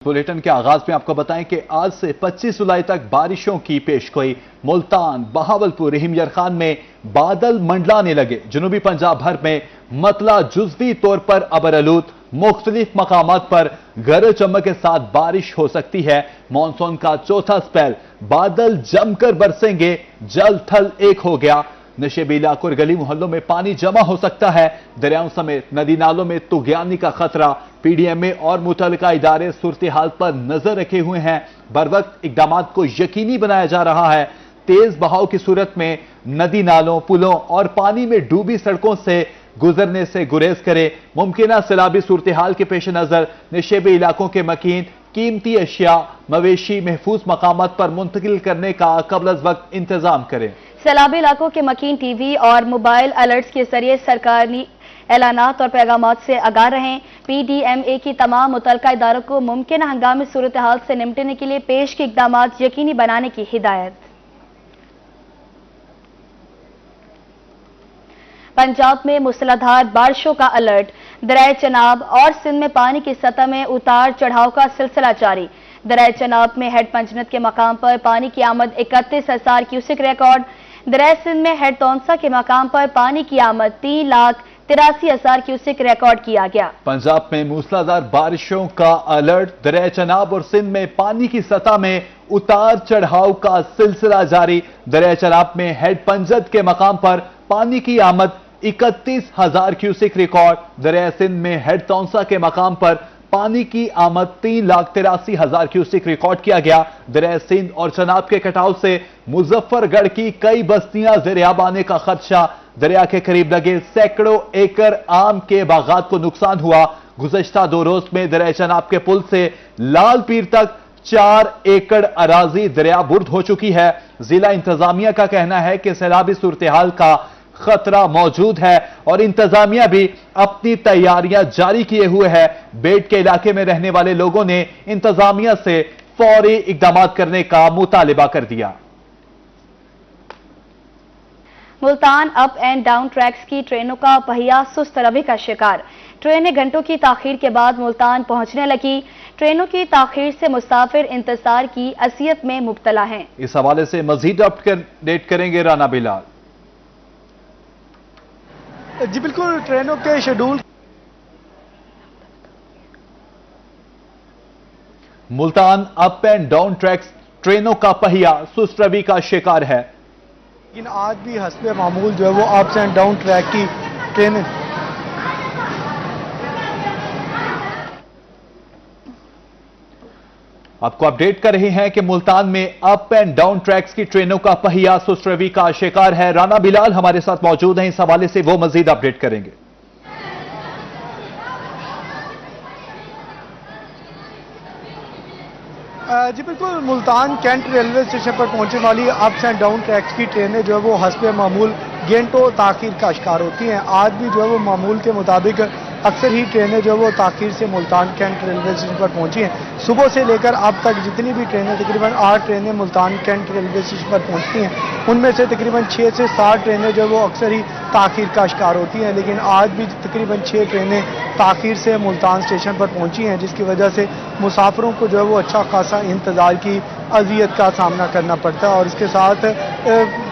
Bulletin के आगाज में आपको बताएं कि आज से 25 जुलाई तक बारिशों की पेशगोई। मुल्तान, बहावलपुर, हिमयर खान में बादल मंडलाने लगे। जनूबी पंजाब भर में मतला जुज़वी तौर पर अबरआलूद, मुख्तलिफ मकामात पर गरज चमक के साथ बारिश हो सकती है। मानसून का चौथा स्पेल, बादल जमकर बरसेंगे, जल थल एक हो गया। नशेबी इलाकों और गली मोहल्लों में पानी जमा हो सकता है। दरियाओं समेत नदी नालों में तुगयानी का खतरा। पीडीएमए और मुतल्लिका इदारे सूरत हाल पर नजर रखे हुए हैं। बरवक्त इकदाम को यकीनी बनाया जा रहा है। तेज बहाव की सूरत में नदी नालों, पुलों और पानी में डूबी सड़कों से गुजरने से गुरेज करें। मुमकिन सैलाबी सूरत हाल के पेश नजर नशेबी इलाकों के मकीन कीमती अशिया, मवेशी महफूज मकामात पर मुंतकिल करने का कबल अज वक्त इंतजाम करें। सैलाबी इलाकों के मकीन टीवी और मोबाइल अलर्ट्स के जरिए सरकारी ऐलानात और पैगामात से आगाह रहें। पीडीएमए की तमाम मुतल्लिका इदारों को मुमकिन हंगामी सूरत हाल से निपटने के लिए पेश के इकदामात यकीनी बनाने की हिदायत। पंजाब में मूसलाधार बारिशों का अलर्ट। दरिया चनाब और सिंध में पानी की सतह में उतार चढ़ाव का सिलसिला जारी। दरिया चनाब में हेड पंजनत के मकाम पर पानी की आमद 31,000 क्यूसेक रिकॉर्ड। दरिया सिंध में हेड तौंसा के मकाम पर पानी की आमद 3,83,000 क्यूसेक रिकॉर्ड किया गया। पंजाब में मूसलाधार बारिशों का अलर्ट। दरिया चनाब और सिंध में पानी की सतह में उतार चढ़ाव का सिलसिला जारी। दरिया चनाब में हेड पंजत के मकाम पर पानी की आमद 31,000 क्यूसेक रिकॉर्ड। दरिया सिंध में हेड तौंसा के मकाम पर पानी की आमद 3,83,000 क्यूसेक रिकॉर्ड किया गया। दरिया सिंध और चनाब के कटाव से मुजफ्फरगढ़ की कई बस्तियां ज़ेर-ए-आब आने का खदशा। दरिया के करीब लगे सैकड़ों एकड़ आम के बागात को नुकसान हुआ। गुज़श्ता 2 रोज में दरिया चनाब के पुल से लाल पीर तक 4 एकड़ अराजी दरिया बुर्द हो चुकी है। जिला इंतजामिया का कहना है कि सैलाबी सूरत हाल का खतरा मौजूद है और इंतजामिया भी अपनी तैयारियां जारी किए हुए है। बेट के इलाके में रहने वाले लोगों ने इंतजामिया से फौरी इकदाम करने का मुतालिबा कर दिया। Multan up and down tracks की ट्रेनों का पहिया सुस्त रवि का शिकार। ट्रेनें घंटों की ताखीर के बाद मुल्तान पहुंचने लगी। ट्रेनों की ताखीर से मुसाफिर इंतजार की असियत में मुब्तला हैं। इस हवाले से मजीद अपडेट करेंगे राना बिलाल। जी बिल्कुल, ट्रेनों के schedule Multan up and down tracks ट्रेनों का पहिया सुस्त रवि का शिकार है। लेकिन आज भी हस्बे मामूल जो है वो अप्स एंड डाउन ट्रैक की ट्रेनें आपको अपडेट कर रहे हैं कि मुल्तान में अप एंड डाउन ट्रैक्स की ट्रेनों का पहिया सुस्त रवि का शिकार है। राना बिलाल हमारे साथ मौजूद हैं, इस हवाले से वो मजीद अपडेट करेंगे। जी बिल्कुल, मुल्तान कैंट रेलवे स्टेशन पर पहुंचने वाली अप्स एंड डाउन ट्रैक्स की ट्रेनें जो है वो हस्बे मामूल घंटों ताखीर का शिकार होती हैं। आज भी जो है वो मामूल के मुताबिक अक्सर ही ट्रेनें जो है वो ताखीर से मुल्तान कैंट रेलवे स्टेशन पर पहुंची हैं। सुबह से लेकर अब तक जितनी भी ट्रेनें, तकरीबन 8 ट्रेनें मुल्तान कैंट रेलवे स्टेशन पर पहुंचती हैं, उनमें से तकरीबन 6 से 7 ट्रेनें जो है वो अक्सर ही ताखीर का शिकार होती हैं। लेकिन आज भी तकरीबन 6 ट्रेनें ताखीर से मुल्तान स्टेशन पर पहुंची हैं, जिसकी वजह से मुसाफिरों को जो है वो अच्छा खासा इंतजार की अजियत का सामना करना पड़ता है। और इसके साथ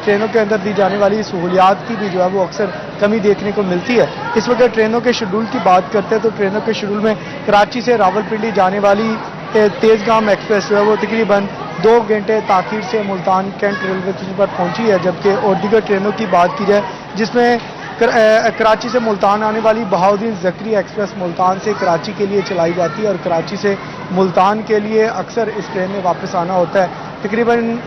ट्रेनों के अंदर दी जाने वाली सहूलियात की भी जो है वो अक्सर कमी देखने को मिलती है। इस वक्त ट्रेनों के शेड्यूल की बात करते हैं तो ट्रेनों के शेड्यूल में कराची से रावलपिंडी जाने वाली तेजगाम एक्सप्रेस जो है वो तकरीबन 2 घंटे ताखीर से मुल्तान कैंट रेलवे स्टेशन पर पहुंची है। जबकि और दीगर ट्रेनों की बात की जाए जिसमें कराची से मुल्तान आने वाली बहाउद्दीन ज़करी एक्सप्रेस मुल्तान से कराची के लिए चलाई जाती है और कराची से मुल्तान के लिए अक्सर इस ट्रेन में वापस आना होता है। तकरीबन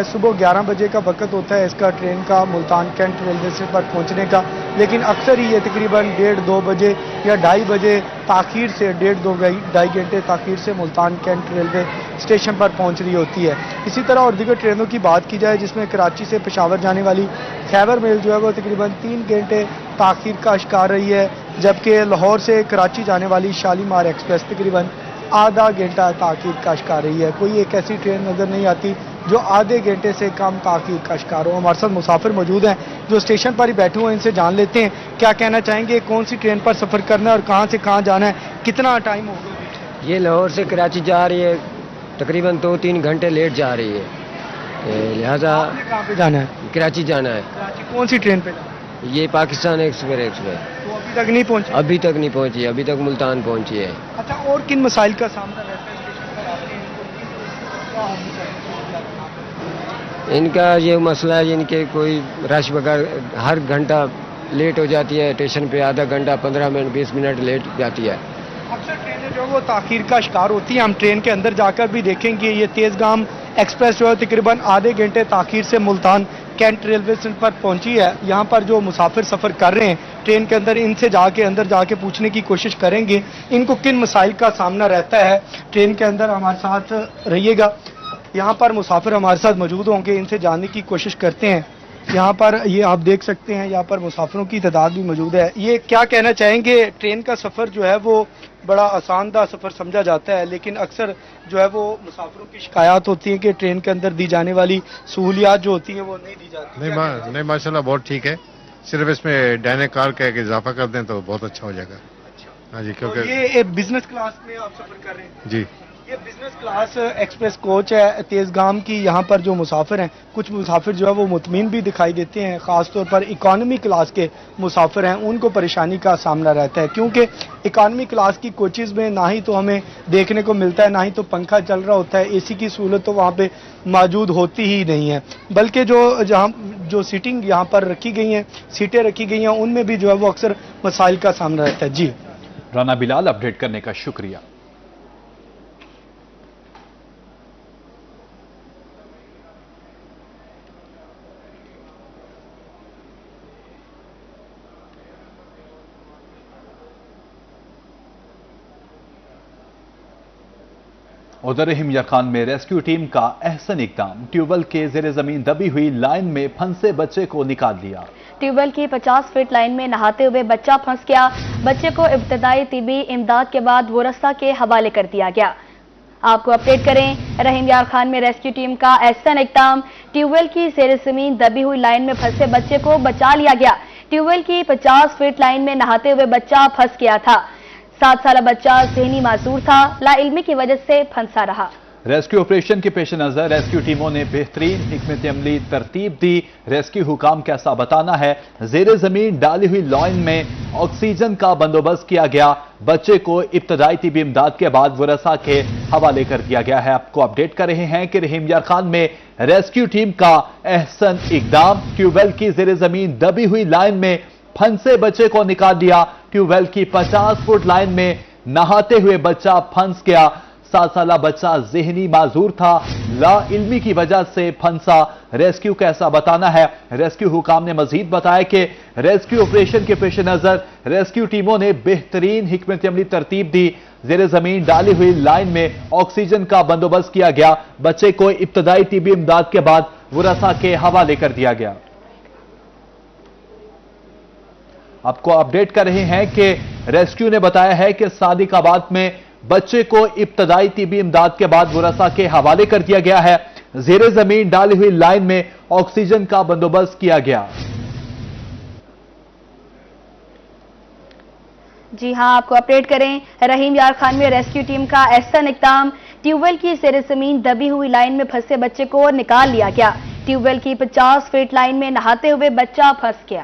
सुबह 11 बजे का वक्त होता है इसका ट्रेन का मुल्तान कैंट रेलवे स्टेशन पर पहुंचने का, लेकिन अक्सर ही ये तकरीबन 1:30-2 बजे या 2:30 बजे ताखीर से 1.5-2 घंटे ताखीर से मुल्तान कैंट रेलवे स्टेशन पर पहुंच रही होती है। इसी तरह और दीगर ट्रेनों की बात की जाए जिसमें कराची से पेशावर जाने वाली खैबर मेल जो है वो तकरीबन 3 घंटे ताखीर का शिकार रही है। जबकि लाहौर से कराची जाने वाली शालीमार एक्सप्रेस तकरीबन आधा घंटा ताखीर का शिकार रही है। कोई एक ऐसी ट्रेन नज़र नहीं आती जो आधे घंटे से कम ताखीर का शिकार हो। हमारे साथ मुसाफिर मौजूद हैं जो स्टेशन पर ही बैठे हुए हैं, इनसे जान लेते हैं क्या कहना चाहेंगे, कौन सी ट्रेन पर सफ़र करना है और कहाँ से कहाँ जाना है, कितना टाइम हो गया। یہ لاہور سے کراچی جا رہی ہے، تقریباً 2-3 گھنٹے لیٹ جا رہی ہے، لہذا آپ نے کہاں پہ جانا ہے؟ کراچی جانا ہے۔ کراچی کون سی ٹرین پہ جانا ہے؟ یہ پاکستان ایکسپریس تو ابھی تک نہیں پہنچے؟ ابھی تک نہیں پہنچی، ابھی تک ملتان پہنچی ہے۔ اچھا، اور کن مسائل کا سامنا رہتا ہے اسٹیشن پر؟ آپ نے ان کو کیا ہونی چاہیے؟ ان کا یہ مسئلہ ہے ان کے کوئی رش وغیرہ ہر گھنٹہ لیٹ ہو جاتی ہے، اسٹیشن پہ آدھا گھنٹہ 15 منٹ 20 منٹ لیٹ جاتی ہے۔ اکثر ٹرینیں جو ہے وہ تاخیر کا شکار ہوتی ہیں، ہم ٹرین کے اندر جا کر بھی دیکھیں گے یہ تیز گام ایکسپریس جو ہے تقریباً آدھے گھنٹے تاخیر سے ملتان کینٹ ریلوے اسٹیشن پر پہنچی ہے۔ یہاں پر جو مسافر سفر کر رہے ہیں ٹرین کے اندر، ان سے اندر جا کے پوچھنے کی کوشش کریں گے ان کو کن مسائل کا سامنا رہتا ہے۔ ٹرین کے اندر ہمارے ساتھ رہیے گا، یہاں پر مسافر ہمارے ساتھ موجود ہوں گے، ان سے جاننے کی کوشش کرتے ہیں۔ یہاں پر یہ آپ دیکھ سکتے ہیں یہاں پر مسافروں کی تعداد بھی موجود ہے۔ یہ کیا کہنا چاہیں گے؟ ٹرین کا سفر جو ہے وہ بڑا آسان دہ سفر سمجھا جاتا ہے، لیکن اکثر جو ہے وہ مسافروں کی شکایات ہوتی ہیں کہ ٹرین کے اندر دی جانے والی سہولیات جو ہوتی ہیں وہ نہیں دی جاتی۔ نہیں ماشاءاللہ بہت ٹھیک ہے، صرف اس میں ڈائننگ کار کا ایک اضافہ کر دیں تو بہت اچھا ہو جائے گا۔ ہاں جی، تو کیونکہ یہ بزنس کلاس میں آپ سفر کر رہے ہیں؟ جی یہ بزنس کلاس ایکسپریس کوچ ہے تیز گام کی۔ یہاں پر جو مسافر ہیں، کچھ مسافر جو ہے وہ مطمئن بھی دکھائی دیتے ہیں، خاص طور پر اکانومی کلاس کے مسافر ہیں، ان کو پریشانی کا سامنا رہتا ہے، کیونکہ اکانومی کلاس کی کوچز میں نہ ہی تو ہمیں دیکھنے کو ملتا ہے، نہ ہی تو پنکھا چل رہا ہوتا ہے، اے سی کی سہولت تو وہاں پہ موجود ہوتی ہی نہیں ہے، بلکہ جو سیٹنگ یہاں پر رکھی گئی ہیں، سیٹیں رکھی گئی ہیں، ان میں بھی جو ہے وہ اکثر مسائل کا سامنا رہتا ہے۔ جی رانا بلال، اپڈیٹ کرنے کا شکریہ۔ ادھر رحیم یار خان میں ریسکیو ٹیم کا احسن اقدام، ٹیوب ویل کے زیر زمین دبی ہوئی لائن میں پھنسے بچے کو نکال لیا۔ ٹیوب ویل کی 50 فٹ لائن میں نہاتے ہوئے بچہ پھنس گیا، بچے کو ابتدائی طبی امداد کے بعد ورثہ کے حوالے کر دیا گیا۔ آپ کو اپڈیٹ کریں، رحیم یار خان میں ریسکیو ٹیم کا احسن اقدام، ٹیوب ویل کی زیر زمین دبی ہوئی لائن میں پھنسے بچے کو بچا لیا گیا۔ ٹیوب ویل کی 50 فٹ لائن میں نہاتے ہوئے بچہ پھنس گیا تھا، 7 سالہ بچہ ذہنی معذور تھا، لا علمی کی وجہ سے پھنسا رہا۔ ریسکیو آپریشن کے پیش نظر ریسکیو ٹیموں نے بہترین حکمت عملی ترتیب دی۔ ریسکیو حکام کا ایسا بتانا ہے، زیر زمین ڈالی ہوئی لائن میں آکسیجن کا بندوبست کیا گیا، بچے کو ابتدائی طبی امداد کے بعد ورثہ کے حوالے کر دیا گیا ہے۔ آپ کو اپڈیٹ کر رہے ہیں کہ رحیم یار خان میں ریسکیو ٹیم کا احسن اقدام، ٹیوب ویل کی زیر زمین دبی ہوئی لائن میں پھنسے بچے کو نکال دیا۔ ٹیوب ویل کی 50 فٹ لائن میں نہاتے ہوئے بچہ پھنس گیا، 7 سالہ بچہ ذہنی معذور تھا، لا علمی کی وجہ سے پھنسا۔ ریسکیو کا ایسا بتانا ہے، ریسکیو حکام نے مزید بتایا کہ ریسکیو آپریشن کے پیش نظر ریسکیو ٹیموں نے بہترین حکمت عملی ترتیب دی، زیر زمین ڈالی ہوئی لائن میں آکسیجن کا بندوبست کیا گیا، بچے کو ابتدائی طبی امداد کے بعد ورثہ کے حوالے کر دیا گیا۔ آپ کو اپڈیٹ کر رہے ہیں کہ ریسکیو نے بتایا ہے کہ صادق آباد میں بچے کو ابتدائی طبی امداد کے بعد ورثہ کے حوالے کر دیا گیا ہے، زیر زمین ڈالی ہوئی لائن میں آکسیجن کا بندوبست کیا گیا۔ جی ہاں، آپ کو اپڈیٹ کریں، رحیم یار خان میں ریسکیو ٹیم کا احسن اقدام، ٹیوب ویل کی زیر زمین دبی ہوئی لائن میں پھنسے بچے کو نکال لیا گیا۔ ٹیوب ویل کی 50 فٹ لائن میں نہاتے ہوئے بچہ پھنس گیا۔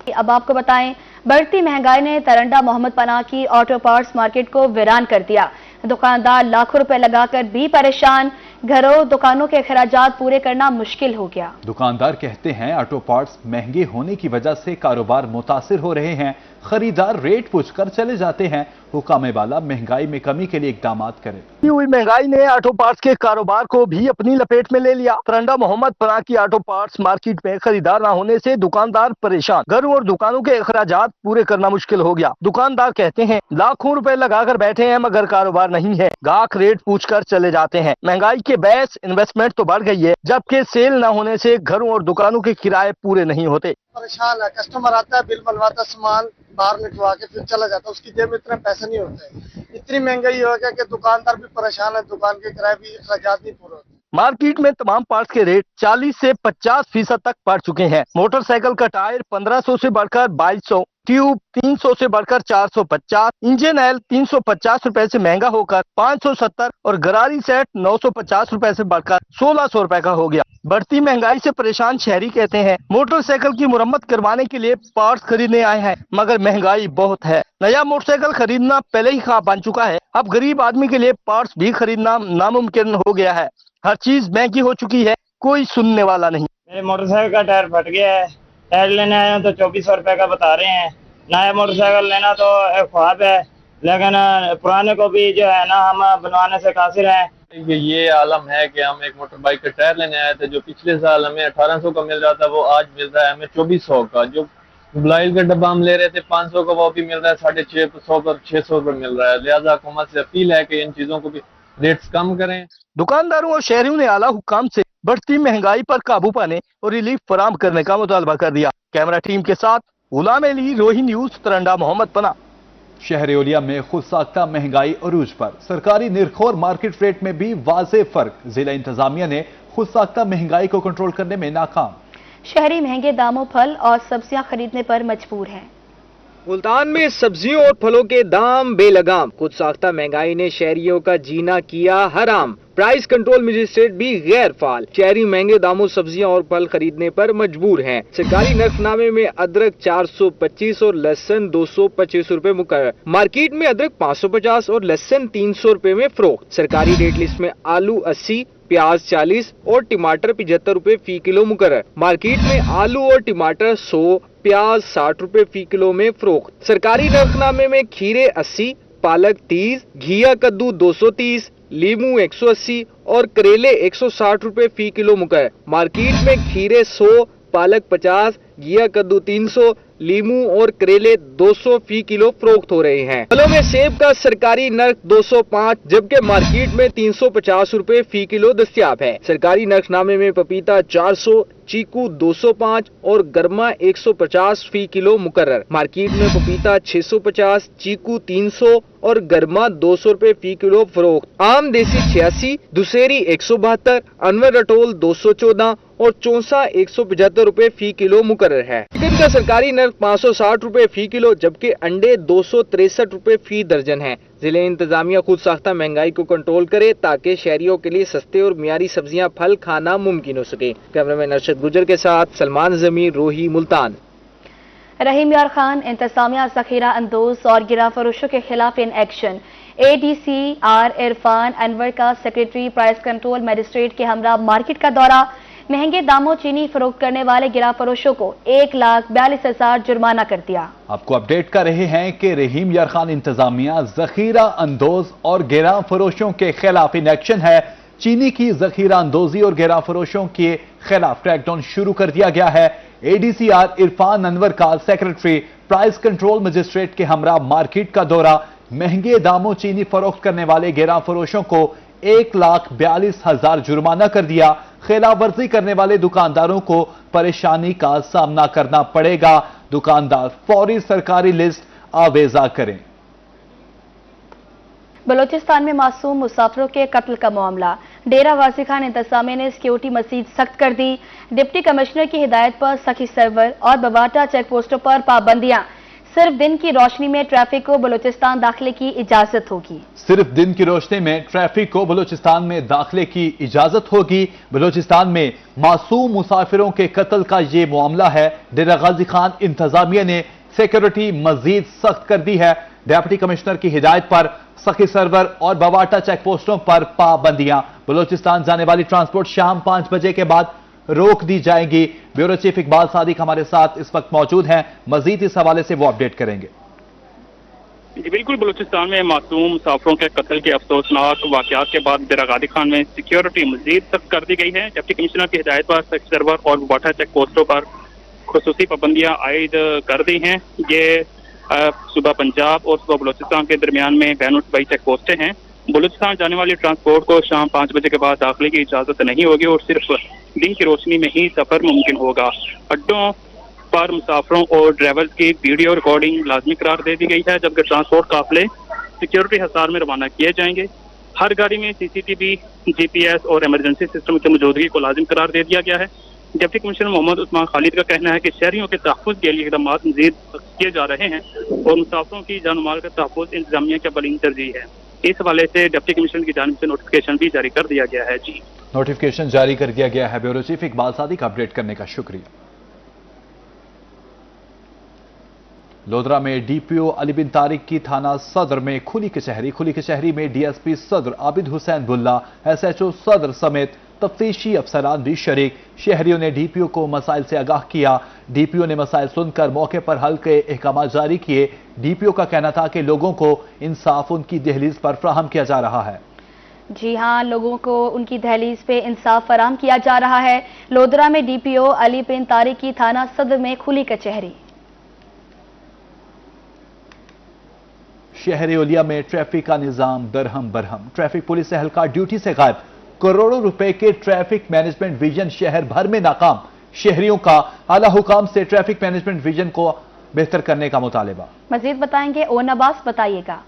اب آپ کو بتائیں، بڑھتی مہنگائی نے ترنڈا محمد پناہ کی آٹو پارٹس مارکیٹ کو ویران کر دیا، دکاندار لاکھوں روپے لگا کر بھی پریشان، گھروں دکانوں کے اخراجات پورے کرنا مشکل ہو گیا۔ دکاندار کہتے ہیں آٹو پارٹس مہنگے ہونے کی وجہ سے کاروبار متاثر ہو رہے ہیں، خریدار ریٹ پوچھ کر چلے جاتے ہیں، حکام بالا مہنگائی میں کمی کے لیے اقدامات کریں۔ ہوئی مہنگائی نے آٹو پارٹس کے کاروبار کو بھی اپنی لپیٹ میں لے لیا۔ ترنڈا محمد پناہ کی آٹو پارٹس مارکیٹ میں خریدار نہ ہونے سے دکاندار پریشان، گھروں اور دکانوں کے اخراجات پورے کرنا مشکل ہو گیا۔ دکاندار کہتے ہیں لاکھوں روپے لگا کر بیٹھے ہیں مگر کاروبار نہیں ہے، گاہک ریٹ پوچھ کر چلے جاتے ہیں۔ مہنگائی کے باعث انویسٹمنٹ تو بڑھ گئی ہے، جبکہ سیل نہ ہونے سے گھروں اور دکانوں کے کرائے پورے نہیں ہوتے۔ پریشان ہے، کسٹمر آتا ہے، بل بنواتا ہے، سامان باہر نکلوا کے پھر چلا جاتا ہے، اس کی جیب میں اتنا پیسے نہیں ہوتے۔ اتنی مہنگائی ہو گیا کہ دکاندار بھی پریشان ہے، دکان کے کرائے بھی اخراجات نہیں پورے ہوتے۔ मार्केट में तमाम पार्ट्स के रेट 40 से 50% तक बढ़ चुके हैं। मोटरसाइकिल का टायर 1500 से बढ़कर 2200, ट्यूब 300 से बढ़कर 450, इंजन ऑयल 350 रुपए से महंगा होकर 570 और गरारी सेट 950 रुपए से बढ़कर 1600 रुपए का हो गया। बढ़ती महंगाई से परेशान शहरी कहते हैं मोटरसाइकिल की मुरम्मत करवाने के लिए पार्ट्स खरीदने आए हैं, मगर महंगाई बहुत है। नया मोटरसाइकिल खरीदना पहले ही ख्वाब बन चुका है, अब गरीब आदमी के लिए पार्ट्स भी खरीदना नामुमकिन हो गया है। हर चीज महंगी हो चुकी है, कोई सुनने वाला नहीं। मेरे मोटरसाइकिल का टायर फट गया है, टायर लेने आया हूं तो 2400 रुपए का बता रहे हैं। नया मोटरसाइकिल लेना तो एक ख्वाब है, लेकिन पुराने को भी जो है ना हम बनवाने से कासिर हैं। ये आलम है कि हम एक मोटर बाइक का टायर लेने आए थे, जो पिछले साल हमें 1800 का मिल रहा था, वो आज मिल रहा है हमें 2400 का। जो ब्लाइल का डब्बा हम ले रहे थे 500 का, वो भी मिल रहा है 650 पर 600 रुपये मिल रहा है। लिहाजा हुकूमत से अपील है कि इन चीजों को भी रेट्स कम करें। दुकानदारों और शहरियों ने आला हुकाम से बढ़ती महंगाई पर काबू पाने और रिलीफ फराहम करने का मुतालबा कर दिया। कैमरा टीम के साथ गुलाम अली, रोही न्यूज, तरंडा मोहम्मद पना। शहर ओलिया में खुद साख्ता महंगाई अरूज पर, सरकारी निर्ख और मार्केट रेट में भी वाज़े फर्क। जिला इंतजामिया ने खुद साख्ता महंगाई को कंट्रोल करने में नाकाम। शहरी महंगे दामों फल और सब्जियां खरीदने पर मजबूर हैं। मुल्तान में सब्जियों और फलों के दाम बेलगाम। खुद साख्ता महंगाई ने शहरियों का जीना किया हराम। प्राइस कंट्रोल मजिस्ट्रेट भी गैर फाल। शहरी महंगे दामों सब्जियां और फल खरीदने पर मजबूर हैं। सरकारी नर्खनामे में अदरक 425 और लहसुन 225 रुपए मुकर्रर। मार्केट में अदरक 550 और लहसुन 300 रुपए में फरोख्त। सरकारी रेट लिस्ट में आलू 80, प्याज 40 और टमाटर 75 रुपए फी किलो मुकर्रर। मार्केट में आलू और टमाटर 100, प्याज 60 रुपए फी किलो में फरोख्त। सरकारी नर्खनामे में खीरे 80, पालक 30, घिया कद्दू 230, लीमू 180 और करेले 160 रुपए फी किलो मुकर्रर। मार्केट में खीरे 100, पालक 50, घिया कद्दू 300, लीमू और करेले 200 फी किलो फरोख्त हो रहे हैं। फलों में सेब का सरकारी नर्ख 205 जबकि मार्केट में 350 रुपए फी किलो दस्तयाब है। सरकारी नर्खनामे में पपीता 400, चीकू 205 और गरमा 150 फी किलो मुकर्रर। मार्केट में पपीता 650, चीकू 300 और गरमा 200 रुपए फी किलो फरोख्त। आम देसी 86, दुसेरी 172, अनवर रटोल 214 और चौसा 175 रुपए फी किलो मुकर्रर है। चिकन का सरकारी नर्ख 560 रुपए फी किलो जबकि अंडे 263 रुपए फी दर्जन है। जिले इंतजामिया खुद साख्ता महंगाई को कंट्रोल करे ताकि शहरियों के लिए सस्ते और मियारी सब्जियां फल खाना मुमकिन हो सके। कैमरामैन अरशद गुजर के साथ सलमान जमीर, रोही, मुल्तान। रहीम यार खान, इंतजामिया जखीरा अंदोज और गिरा फरोशों के खिलाफ in action. ADC R Irfan Anwar का सेक्रेटरी प्राइस कंट्रोल मजिस्ट्रेट के हमरा मार्केट का दौरा। महंगे दामों चीनी फरोख्त करने वाले गिरा फरोशों को 1,42,000 जुर्माना कर दिया। आपको अपडेट कर रहे हैं कि रहीम यार खान इंतजामिया जखीरा अंदोज और गिरा फरोशों के खिलाफ इन एक्शन है। चीनी की जखीरा अंदोजी और गिरा फरोशों के खिलाफ क्रैकडाउन शुरू कर दिया गया है। ADC आर इरफान अनवर का सेक्रेटरी प्राइस कंट्रोल मजिस्ट्रेट के हमरा मार्केट का दौरा। महंगे दामों चीनी फरोख्त करने वाले गिरा फरोशों को 1,42,000 जुर्माना कर दिया। खिलाफ वर्जी करने वाले दुकानदारों को परेशानी का सामना करना पड़ेगा। दुकानदार फौरी सरकारी लिस्ट आवेजा करें। बलोचिस्तान में मासूम मुसाफिरों के कत्ल का मामला। डेरा वासी खान इंतजामिया ने सिक्योरिटी मजीद सख्त कर दी। डिप्टी कमिश्नर की हिदायत पर सखी सर्वर और बवाटा चेक पोस्टों पर पाबंदियां। सिर्फ दिन की रोशनी में ट्रैफिक को बलोचिस्तान दाखिले की इजाजत होगी। सिर्फ दिन की रोशनी में ट्रैफिक को बलोचिस्तान में दाखिले की इजाजत होगी। बलोचिस्तान में मासूम मुसाफिरों के कत्ल का ये मामला है। डेरा गाजी खान इंतजामिया ने सिक्योरिटी मजीद सख्त कर दी है। डिप्टी कमिश्नर की हिदायत पर सखी सर्वर और बवाटा चेक पोस्टों पर पाबंदियां। बलोचिस्तान जाने वाली ट्रांसपोर्ट शाम 5 बजे के बाद रोक दी जाएगी। ब्यूरो चीफ इकबाल सादिक हमारे साथ इस वक्त मौजूद हैं, मजीद इस हवाले से वो अपडेट करेंगे। जी बिल्कुल, बलूचिस्तान में मासूम मुसाफिरों के कत्ल के अफसोसनाक वाकयात के बाद डेरा गाजी खान में सिक्योरिटी मजीद सख्त कर दी गई है। डिप्टी कमिश्नर की हिदायत पर सखी सर्वर और बवाटा चेक पोस्टों पर खुसूसी पाबंदियां आयद कर दी हैं। ये सुबह पंजाब और सुबह बलूचिस्तान के दरमियान में बैन सूबाई चेक पोस्टें हैं। बलूचिस्तान जाने वाली ट्रांसपोर्ट को शाम 5 बजे के बाद दाखिले की इजाजत नहीं होगी और सिर्फ दिन की रोशनी में ही सफर मुमकिन होगा। अड्डों पर मुसाफिरों और ड्राइवर्स की वीडियो रिकॉर्डिंग लाजमी करार दे दी गई है, जबकि ट्रांसपोर्ट काफिले सिक्योरिटी हिसार में रवाना किए जाएंगे। हर गाड़ी में CCTV, GPS और इमरजेंसी सिस्टम की मौजूदगी को लाजिम करार दे दिया गया है। डिप्टी कमिश्नर मोहम्मद उस्मान खालिद का कहना है कि शहरियों के तहफ़्फ़ुज़ के लिए इक़दाम मज़ीद किए जा रहे हैं और मुसाफिरों की जान माल का तहफ़्फ़ुज़ इंतजामिया की अव्वलीन तरजीह है। इस हवाले से डिप्टी कमिश्नर की जानिब से नोटिफिकेशन भी जारी कर दिया गया है। जी, नोटिफिकेशन जारी कर दिया गया है। Bureau chief Iqbal Sadiq update करने का शुक्रिया। लोधरा में डीपीओ अली बिन तारिक की थाना सदर में खुली कचहरी में डीएसपी सदर आबिद हुसैन बुल्ला, SHO सदर समेत तफ्तीशी अफसरान भी शरीक। शहरियों ने डीपीओ को मसाइल से आगाह किया। डीपीओ ने मसाइल सुनकर मौके पर हल के अहकाम जारी किए। डीपीओ का कहना था कि लोगों को इंसाफ उनकी दहलीज पर फराहम किया जा रहा है। जी हां, लोगों को उनकी दहलीज पे इंसाफ फराहम किया जा रहा है। लोधरा में डीपीओ अली बिन तारिक की थाना सदर में खुली कचहरी। शहर ओलिया में ट्रैफिक का निजाम दरहम बरहम। ट्रैफिक पुलिस एहलकार ड्यूटी से गायब। करोड़ों रुपए के ट्रैफिक मैनेजमेंट विजन शहर भर में नाकाम। शहरियों का आला हुकाम से ट्रैफिक मैनेजमेंट विजन को बेहतर करने का मुतालिबा। मजीद बताएंगे ओन अब्बास, बताइएगा।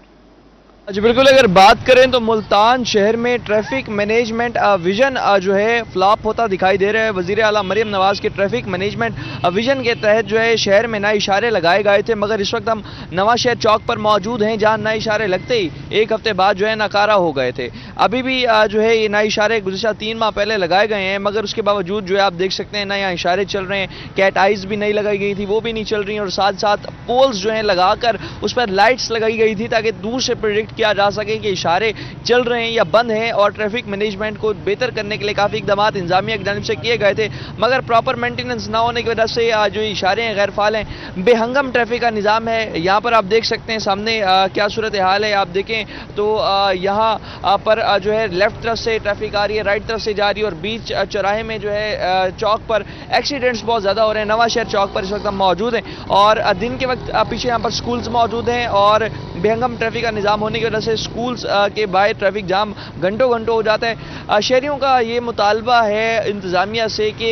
जी बिल्कुल, अगर बात करें तो मुल्तान शहर में ट्रैफिक मैनेजमेंट विजन जो है फ्लॉप होता दिखाई दे रहा है। वजीर आला मरियम नवाज के ट्रैफिक मैनेजमेंट विजन के तहत जो है शहर में नए इशारे लगाए गए थे, मगर इस वक्त हम नवा शहर चौक पर मौजूद हैं जहां नए इशारे लगते ही एक हफ्ते बाद जो है नाकारा हो गए थे। अभी भी जो है ये नए इशारे गुज़िश्ता 3 माह पहले लगाए गए हैं, मगर उसके बावजूद जो है आप देख सकते हैं नए इशारे चल रहे हैं। कैट आइज भी नहीं लगाई गई थी, वो भी नहीं चल रही, और साथ साथ पोल्स जो है लगाकर उस पर लाइट्स लगाई गई थी ताकि दूर से प्रेडिक्ट किया जा सके कि इशारे चल रहे हैं या बंद हैं। और ट्रैफिक मैनेजमेंट को बेहतर करने के लिए काफ़ी इकदाम इंतजामिया की जानिब से किए गए थे, मगर प्रॉपर मेंटेनेंस ना होने की वजह से जो इशारे हैं गैर फाल हैं। बेहंगम ट्रैफिक का निज़ाम है। यहाँ पर आप देख सकते हैं सामने क्या सूरत हाल है। आप देखें तो यहाँ पर जो है लेफ्ट तरफ से ट्रैफिक आ रही है, राइट तरफ से जा रही है, और बीच चौराहे में जो है चौक पर एक्सीडेंट्स बहुत ज़्यादा हो रहे हैं। नवा शहर चौक पर इस वक्त हम मौजूद हैं और दिन के वक्त पीछे यहाँ पर स्कूल्स मौजूद हैं, और बेहंगम ट्रैफिक का निज़ाम होने की वजह से स्कूल्स के बाहर ट्रैफिक जाम घंटों हो जाता है। शहरियों का ये मुतालबा है इंतज़ामिया से कि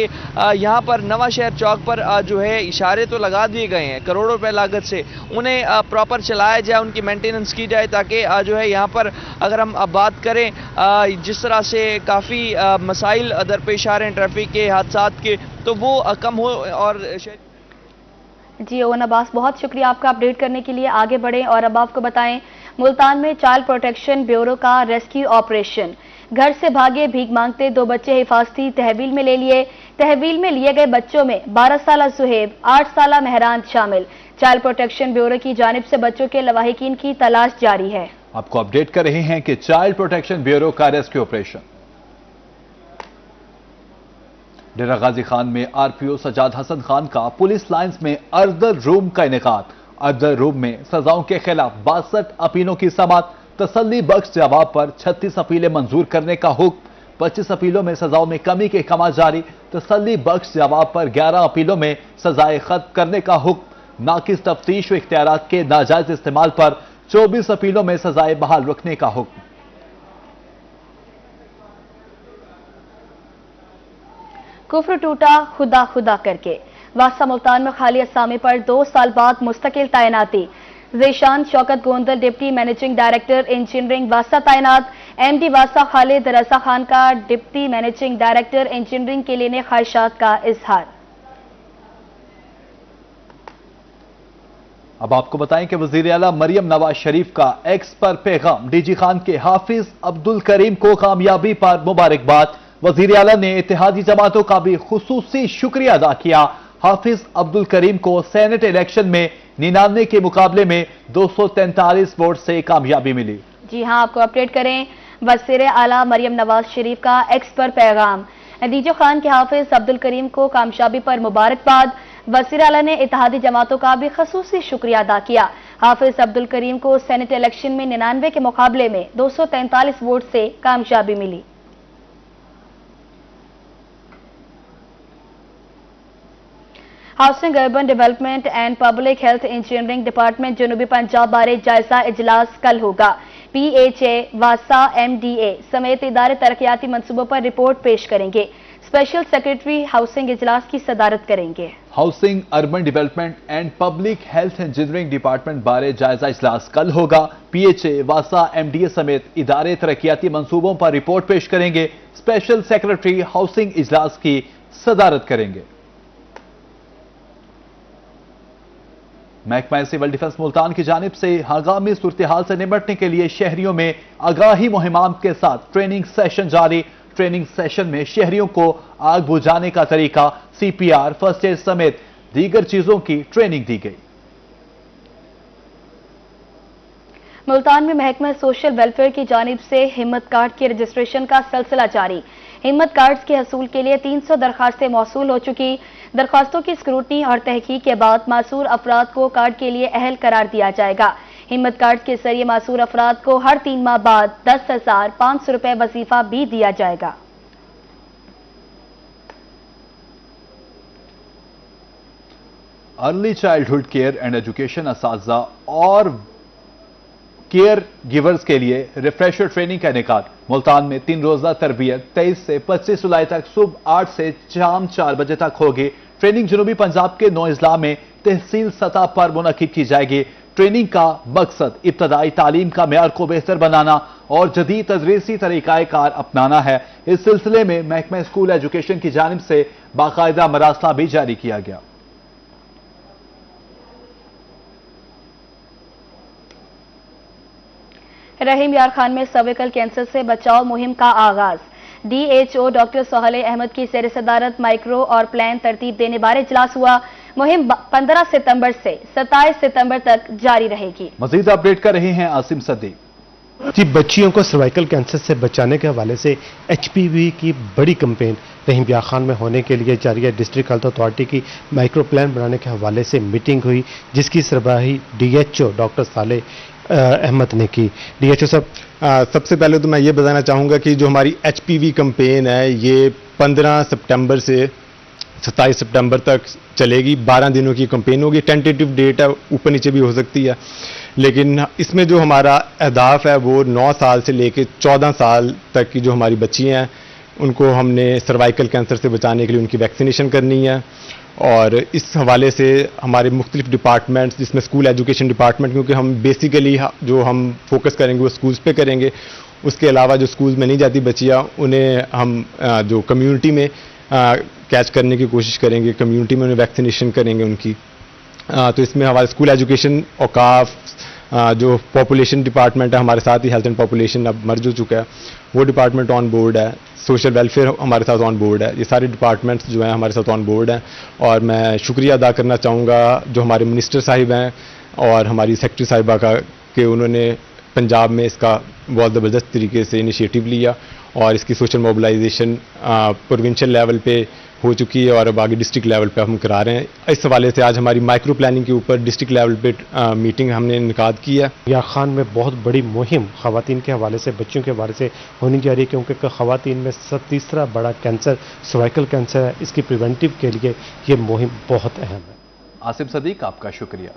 यहाँ पर नवा शहर चौक पर जो है इशारे तो लगा दिए गए हैं करोड़ों रुपए लागत से, उन्हें प्रॉपर चलाया जाए, उनकी मेंटेनेंस की जाए, ताकि जो है यहाँ पर अगर हम बात करें जिस तरह से काफ़ी मसाइल दरपेश आ रहे हैं ट्रैफिक के हादसात के, तो वो कम हो। और जी ओन अब्बास, बहुत शुक्रिया आपका अपडेट करने के लिए। आगे बढ़ें और अब आपको बताएं, मुल्तान में चाइल्ड प्रोटेक्शन ब्यूरो का रेस्क्यू ऑपरेशन। घर से भागे भीख मांगते 2 बच्चे हिफाजती तहवील में ले लिए। तहवील में लिए गए बच्चों में 12 साला सुहेब, 8 साला मेहरान शामिल। चाइल्ड प्रोटेक्शन ब्यूरो की जानिब से बच्चों के लवाहिकीन की तलाश जारी है। आपको अपडेट कर रहे हैं कि चाइल्ड प्रोटेक्शन ब्यूरो का रेस्क्यू ऑपरेशन। डेरा गाजी खान में आरपीओ सजाद हसन खान का पुलिस लाइंस में अर्दर रूम का इनेकाद। अर्दर रूम में सजाओं के खिलाफ 62 अपीलों की समाअत। तसल्ली बख्श जवाब पर 36 अपीलें मंजूर करने का हुक्म। 25 अपीलों में सजाओं में कमी के अहकाम जारी। तसल्ली बख्श जवाब पर 11 अपीलों में सजाएं खत्म करने का हुक्म। नाकिस तफ्तीश व इख्तियारात के नाजायज इस्तेमाल पर 24 अपीलों में सजाएं बहाल रखने का हुक्म। कुफ्र टूटा खुदा खुदा करके। वासा मुल्तान में खाली असामी पर 2 साल बाद मुस्तकिल तैनाती। Zeeshan Shaukat Gondal deputy managing director engineering वासा तैनात। MD वासा खालिद रजा खान का डिप्टी मैनेजिंग डायरेक्टर इंजीनियरिंग के लिए ख्वाहिशात का इजहार। अब आपको बताएं कि वजीर आला मरियम नवाज शरीफ का एक्स पर पैगाम। डीजी खान के हाफिज अब्दुल करीम को कामयाबी पर मुबारकबाद। वजीर आला ने इत्तेहादी जमातों का भी खुसूसी शुक्रिया अदा किया। हाफिज अब्दुल करीम को सेनेट इलेक्शन में 99 के मुकाबले में 243 वोट से कामयाबी मिली। जी हां, आपको अपडेट करें, वजीर आला मरियम नवाज शरीफ का एक्स पर पैगाम। डीजी खान के हाफिज अब्दुल करीम को कामयाबी पर मुबारकबाद। वजीर आला ने इत्तेहादी जमातों का भी खुसूसी शुक्रिया अदा किया। हाफिज अब्दुल करीम को सेनेट इलेक्शन में 99 के मुकाबले में 243 वोट से कामयाबी मिली। Housing urban development and public health engineering department जनूबी पंजाब बारे जायजा इजलास कल होगा। PHA, वासा, MDA समेत इदारे तरक्याती मंसूबों पर रिपोर्ट पेश करेंगे। स्पेशल सेक्रेटरी हाउसिंग इजलास की सदारत करेंगे। Housing urban development and public health engineering department बारे जायजा इजलास कल होगा। PHA, वासा, MDA समेत इदारे तरक्याती मंसूबों पर रिपोर्ट पेश करेंगे। स्पेशल सेक्रेटरी हाउसिंग इजलास की सदारत करेंगे। महकमा सिविल डिफेंस मुल्तान की जानिब से आगामी सूरत-ए-हाल से निपटने के लिए शहरियों में आगाही मुहिमाम के साथ ट्रेनिंग सेशन जारी। ट्रेनिंग सेशन में शहरियों को आग बुझाने का तरीका, CPR, फर्स्ट एड समेत दीगर चीजों की ट्रेनिंग दी गई। मुल्तान में महकमा सोशल वेलफेयर की जानिब से हिम्मत कार्ड के रजिस्ट्रेशन का सिलसिला जारी। हिम्मत कार्ड्स के हसूल के लिए 300 दरखास्तें मौसूल हो चुकी। दरखास्तों की स्क्रूटनी और तहकीक के बाद मासूर अफराद को कार्ड के लिए अहल करार दिया जाएगा। हिम्मत कार्ड के जरिए मासूर अफराद को हर 3 माह बाद 10,500 रुपए वजीफा भी दिया जाएगा। Early childhood care and education असातिज़ा और केयर गिवर्स के लिए रिफ्रेशर ट्रेनिंग का इनेकाद। मुल्तान में 3 रोजा तरबियत 23 से 25 जुलाई तक सुबह 8 से शाम 4 बजे तक होगी। ट्रेनिंग जनूबी पंजाब के 9 अजला में तहसील सतह पर मुनक्किद की जाएगी। ट्रेनिंग का मकसद इब्तदाई तालीम का मेयार को बेहतर बनाना और जदीद तदरीसी तरीक़ाकार अपनाना है। इस सिलसिले में महकमा स्कूल एजुकेशन की जानिब से बाकायदा मरासला भी जारी किया गया। रहीम यार खान में सर्विकल कैंसर से बचाव मुहिम का आगाज। DHO डॉक्टर सोहेल अहमद की ज़ेर सदारत माइक्रो और प्लान तरतीब देने बारे इजलास हुआ। मुहिम 15 सितंबर से 27 सितंबर तक जारी रहेगी। मजीद अपडेट कर रहे हैं आसिम सद्दीक। जी, बच्चियों को सर्वाइकल कैंसर से बचाने के हवाले से HPV की बड़ी कैंपेन रहीम यार खान में होने के लिए जारी है। डिस्ट्रिक्ट हेल्थ अथॉरिटी की माइक्रो प्लान बनाने के हवाले से मीटिंग हुई, जिसकी सरबराही DHO डॉक्टर सोहेल अहमद ने की। DHO साहब, सबसे पहले तो मैं ये बताना चाहूँगा कि जो हमारी HPV कैंपेन है ये 15 सितंबर से 27 सितंबर तक चलेगी। 12 दिनों की कैंपेन होगी। टेंटेटिव डेट है, ऊपर नीचे भी हो सकती है, लेकिन इसमें जो हमारा अहदाफ है वो 9 साल से लेकर 14 साल तक की जो हमारी बच्चियाँ हैं उनको हमने सर्वाइकल कैंसर से बचाने के लिए उनकी वैक्सीनेशन करनी है। और इस हवाले से हमारे मुख्तलिफ डिपार्टमेंट्स, जिसमें स्कूल एजुकेशन डिपार्टमेंट, क्योंकि हम बेसिकली जो हम फोकस करेंगे वो स्कूल्स पे करेंगे। उसके अलावा जो स्कूल्स में नहीं जाती बच्चियाँ उन्हें हम जो कम्युनिटी में कैच करने की कोशिश करेंगे, कम्युनिटी में उन्हें वैक्सीनेशन करेंगे उनकी। तो इसमें हमारे स्कूल एजुकेशन, औकाफ, जो पॉपुलेशन डिपार्टमेंट है हमारे साथ ही, हेल्थ एंड पॉपुलेशन अब मर्ज हो चुका है, वो डिपार्टमेंट ऑन बोर्ड है। सोशल वेलफेयर हमारे साथ ऑन बोर्ड है। ये सारे डिपार्टमेंट्स जो हैं हमारे साथ ऑन बोर्ड हैं। और मैं शुक्रिया अदा करना चाहूँगा जो हमारे मिनिस्टर साहिब हैं और हमारी सेक्रेटरी साहिबा का, कि उन्होंने पंजाब में इसका बहुत ज़बरदस्त तरीके से इनिशिएटिव लिया और इसकी सोशल मोबिलाइजेशन प्रोविंशियल लेवल पे हो चुकी है और अब आगे डिस्ट्रिक्ट लेवल पे हम करा रहे हैं। इस हवाले से आज हमारी माइक्रो प्लानिंग के ऊपर डिस्ट्रिक्ट लेवल पे मीटिंग हमने इनकाद की है। यार खान में बहुत बड़ी मुहिम खवातीन के हवाले से, बच्चियों के हवाले से होनी जा रही है, क्योंकि खवातीन में तीसरा बड़ा कैंसर सर्वाइकल कैंसर है। इसकी प्रिवेंटिव के लिए ये मुहिम बहुत अहम है। आसिम सदीक, आपका शुक्रिया।